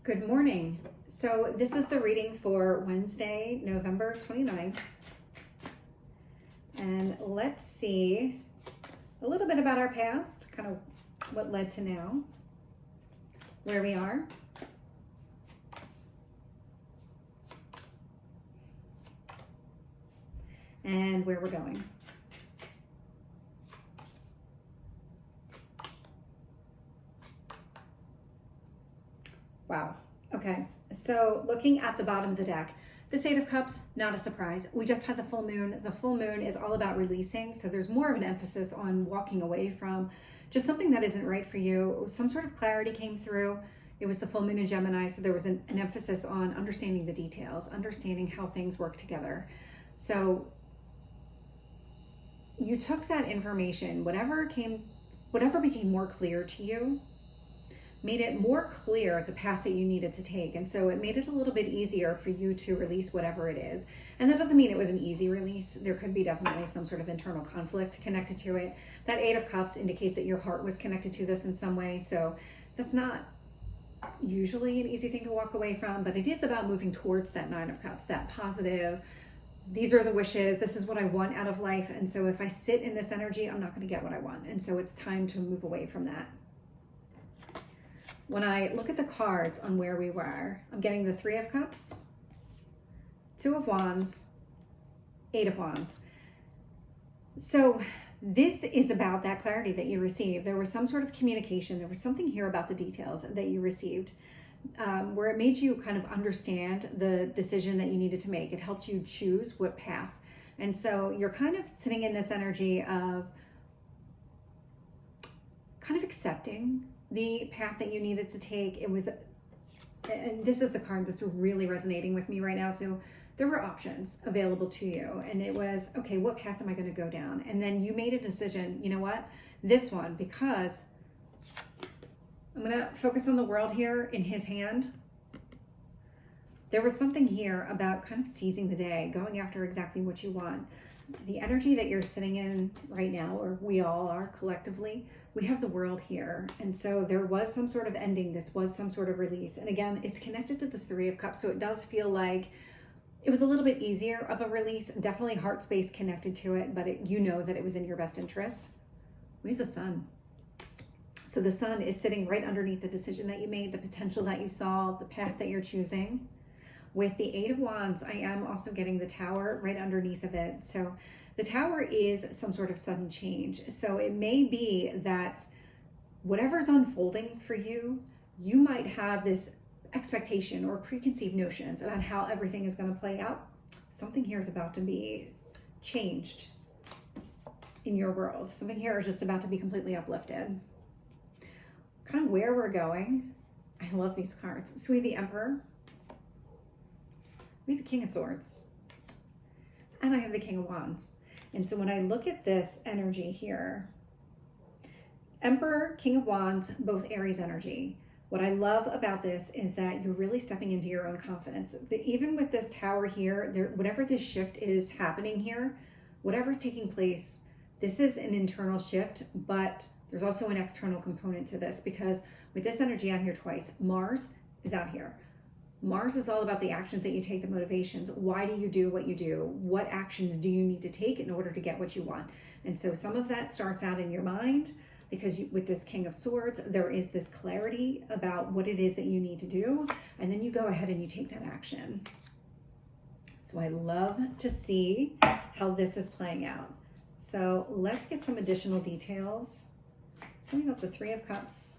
Good morning. So this is the reading for Wednesday, November 29th. And let's see a little bit about our past, kind of what led to now, where we are. And where we're going. Wow. Okay. So looking at the bottom of the deck, this Eight of Cups, not a surprise. We just had the full moon. The full moon is all about releasing. So there's more of an emphasis on walking away from just something that isn't right for you. Some sort of clarity came through. It was the full moon in Gemini. So there was an emphasis on understanding the details, understanding how things work together. So you took that information, whatever became more clear to you, made it more clear the path that you needed to take. And so it made it a little bit easier for you to release whatever it is. And that doesn't mean it was an easy release. There could be definitely some sort of internal conflict connected to it. That Eight of Cups indicates that your heart was connected to this in some way. So that's not usually an easy thing to walk away from, but it is about moving towards that Nine of Cups, that positive, these are the wishes, this is what I want out of life. And so if I sit in this energy, I'm not going to get what I want. And so it's time to move away from that. When I look at the cards on where we were, I'm getting the Three of Cups, Two of Wands, Eight of Wands. So this is about that clarity that you received. There was some sort of communication. There was something here about the details that you received where it made you kind of understand the decision that you needed to make. It helped you choose what path. And so you're kind of sitting in this energy of kind of accepting the path that you needed to take. It was, and this is the card that's really resonating with me right now. So there were options available to you, and it was, okay, what path am I going to go down? And then you made a decision, you know what, this one, because I'm going to focus on the world here in his hand. There was something here about kind of seizing the day, going after exactly what you want. The energy that you're sitting in right now, or we all are collectively, we have the world here. And so there was some sort of ending. This was some sort of release. And again, it's connected to this Three of Cups. So it does feel like it was a little bit easier of a release, definitely heart space connected to it, but you know that it was in your best interest. We have the Sun. So the Sun is sitting right underneath the decision that you made, the potential that you saw, the path that you're choosing. With the Eight of Wands, I am also getting the Tower right underneath of it. So the Tower is some sort of sudden change. So it may be that whatever's unfolding for you, you might have this expectation or preconceived notions about how everything is going to play out. Something here is about to be changed in your world. Something here is just about to be completely uplifted. Kind of where we're going. I love these cards. So we have the Emperor. We have the King of Swords. And I have the King of Wands. And so when I look at this energy here, Emperor, King of Wands, both Aries energy. What I love about this is that you're really stepping into your own confidence. Even with this Tower here, whatever this shift is happening here, whatever's taking place, this is an internal shift, but there's also an external component to this, because with this energy out here twice, Mars is out here. Mars is all about the actions that you take, the motivations. Why do you do what you do? What actions do you need to take in order to get what you want? And so some of that starts out in your mind, because with this King of Swords, there is this clarity about what it is that you need to do. And then you go ahead and you take that action. So I love to see how this is playing out. So let's get some additional details. So we got the Three of Cups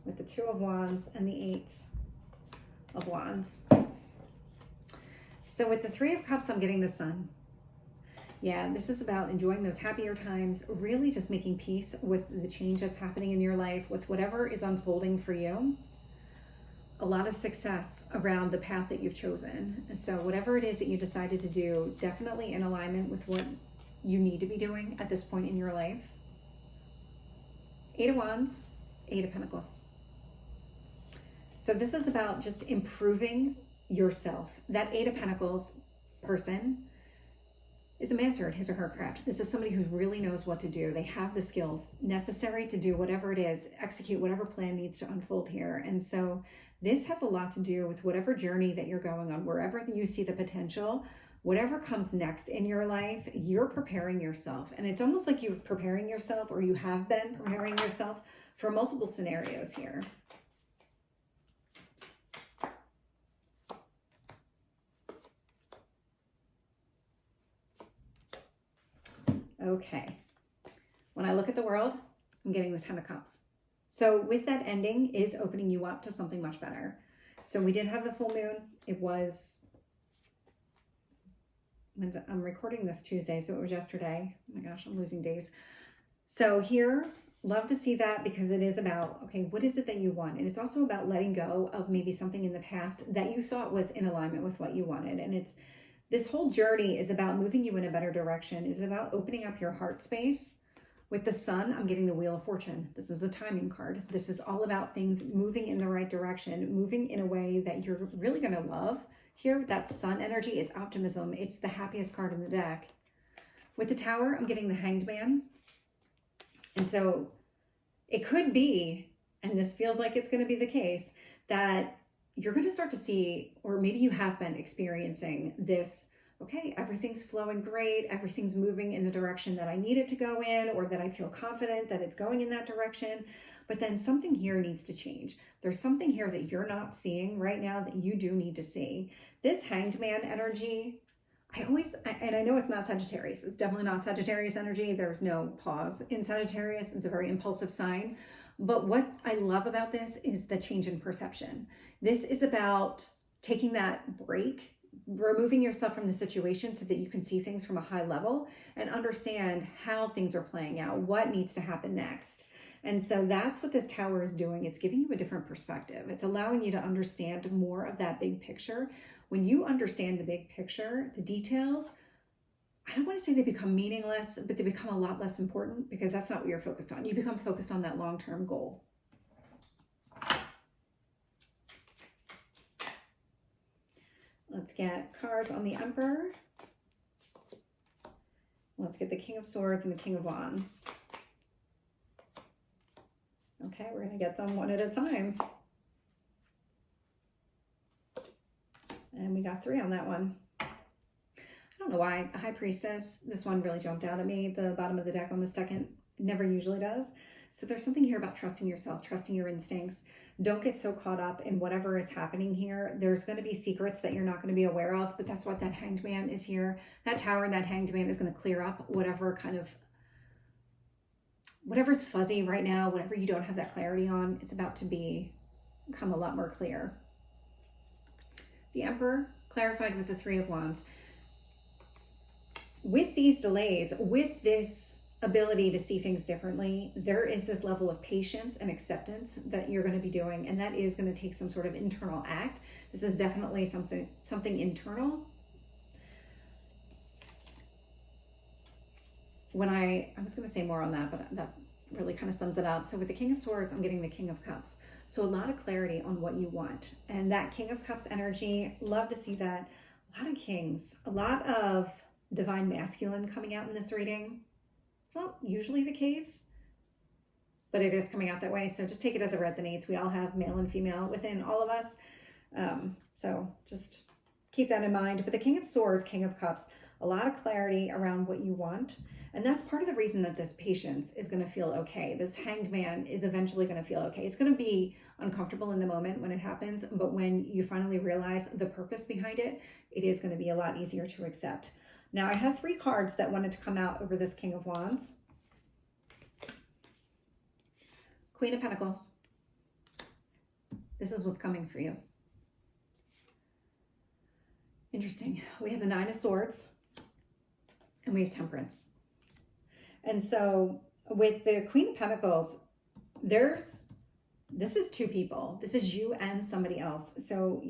with the Two of Wands and the Eight of Wands. So with the Three of Cups, I'm getting the Sun. Yeah, this is about enjoying those happier times, really just making peace with the change that's happening in your life, with whatever is unfolding for you. A lot of success around the path that you've chosen. And so whatever it is that you decided to do, definitely in alignment with what you need to be doing at this point in your life. Eight of Wands, Eight of Pentacles. So this is about just improving yourself. That Eight of Pentacles person is a master at his or her craft. This is somebody who really knows what to do. They have the skills necessary to do whatever it is, execute whatever plan needs to unfold here. And so this has a lot to do with whatever journey that you're going on, wherever you see the potential, whatever comes next in your life, you're preparing yourself. And it's almost like you're preparing yourself, or you have been preparing yourself for multiple scenarios here. Okay. When I look at the world, I'm getting the 10 of Cups. So with that ending is opening you up to something much better. So we did have the full moon. It was, I'm recording this Tuesday, so it was yesterday. Oh my gosh, I'm losing days. So here, love to see that, because it is about, okay, what is it that you want? And it's also about letting go of maybe something in the past that you thought was in alignment with what you wanted. And it's, this whole journey is about moving you in a better direction. It's about opening up your heart space. With the Sun, I'm getting the Wheel of Fortune. This is a timing card. This is all about things moving in the right direction, moving in a way that you're really going to love. Here, that Sun energy, it's optimism. It's the happiest card in the deck. With the Tower, I'm getting the Hanged Man. And so it could be, and this feels like it's going to be the case, that you're going to start to see, or maybe you have been experiencing this, okay, everything's flowing great, everything's moving in the direction that I need it to go in, or that I feel confident that it's going in that direction, but then something here needs to change. There's something here that you're not seeing right now that you do need to see. This Hanged Man energy, I know it's not Sagittarius. It's definitely not Sagittarius energy. There's no pause in Sagittarius. It's a very impulsive sign. But what I love about this is the change in perception. This is about taking that break, removing yourself from the situation so that you can see things from a high level and understand how things are playing out, what needs to happen next. And so that's what this Tower is doing. It's giving you a different perspective. It's allowing you to understand more of that big picture. When you understand the big picture, the details, I don't want to say they become meaningless, but they become a lot less important, because that's not what you're focused on. You become focused on that long-term goal. Let's get cards on the Emperor. Let's get the King of Swords and the King of Wands. Okay, we're going to get them one at a time. And we got 3 on that one. I don't know why. The High Priestess, this one really jumped out at me. The bottom of the deck on the second, it never usually does. So there's something here about trusting yourself, trusting your instincts. Don't get so caught up in whatever is happening here. There's going to be secrets that you're not going to be aware of, but that's what that Hanged Man is here. That Tower and that Hanged Man is going to clear up whatever's fuzzy right now, whatever you don't have that clarity on. It's about to become a lot more clear. The Emperor, clarified with the 3 of Wands. With these delays, with this ability to see things differently, there is this level of patience and acceptance that you're going to be doing, and that is going to take some sort of internal act. This is definitely something internal. I was going to say more on that, but that really kind of sums it up. So with the King of Swords, I'm getting the King of Cups. So a lot of clarity on what you want. And that King of Cups energy, love to see that. A lot of kings, a lot of divine masculine coming out in this reading. It's not usually the case, but it is coming out that way. So just take it as it resonates. We all have male and female within all of us. So just keep that in mind. But the King of Swords, King of Cups, a lot of clarity around what you want. And that's part of the reason that this patience is going to feel okay. This Hanged Man is eventually going to feel okay. It's going to be uncomfortable in the moment when it happens, but when you finally realize the purpose behind it, it is going to be a lot easier to accept. Now, I have 3 cards that wanted to come out over this King of Wands. Queen of Pentacles. This is what's coming for you. Interesting. We have the 9 of Swords and we have Temperance. And so with the Queen of Pentacles, this is 2 people. This is you and somebody else. So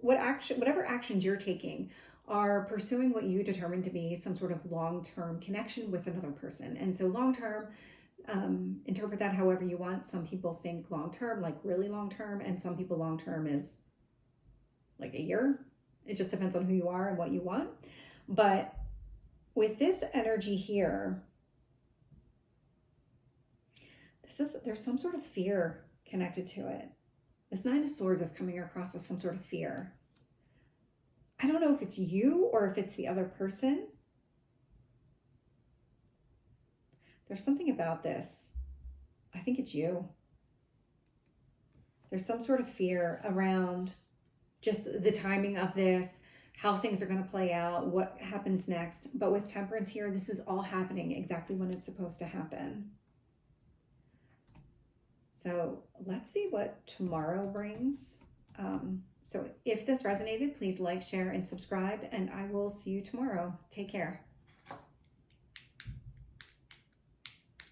whatever actions you're taking are pursuing what you determine to be some sort of long-term connection with another person. And so long-term, interpret that however you want. Some people think long-term, like really long-term, and some people long-term is like a year. It just depends on who you are and what you want. But with this energy here, there's some sort of fear connected to it. This Nine of Swords is coming across as some sort of fear. I don't know if it's you or if it's the other person. There's something about this. I think it's you. There's some sort of fear around just the timing of this, how things are going to play out, what happens next. But with Temperance here, this is all happening exactly when it's supposed to happen. So let's see what tomorrow brings. So if this resonated, please like, share, and subscribe, and I will see you tomorrow. Take care.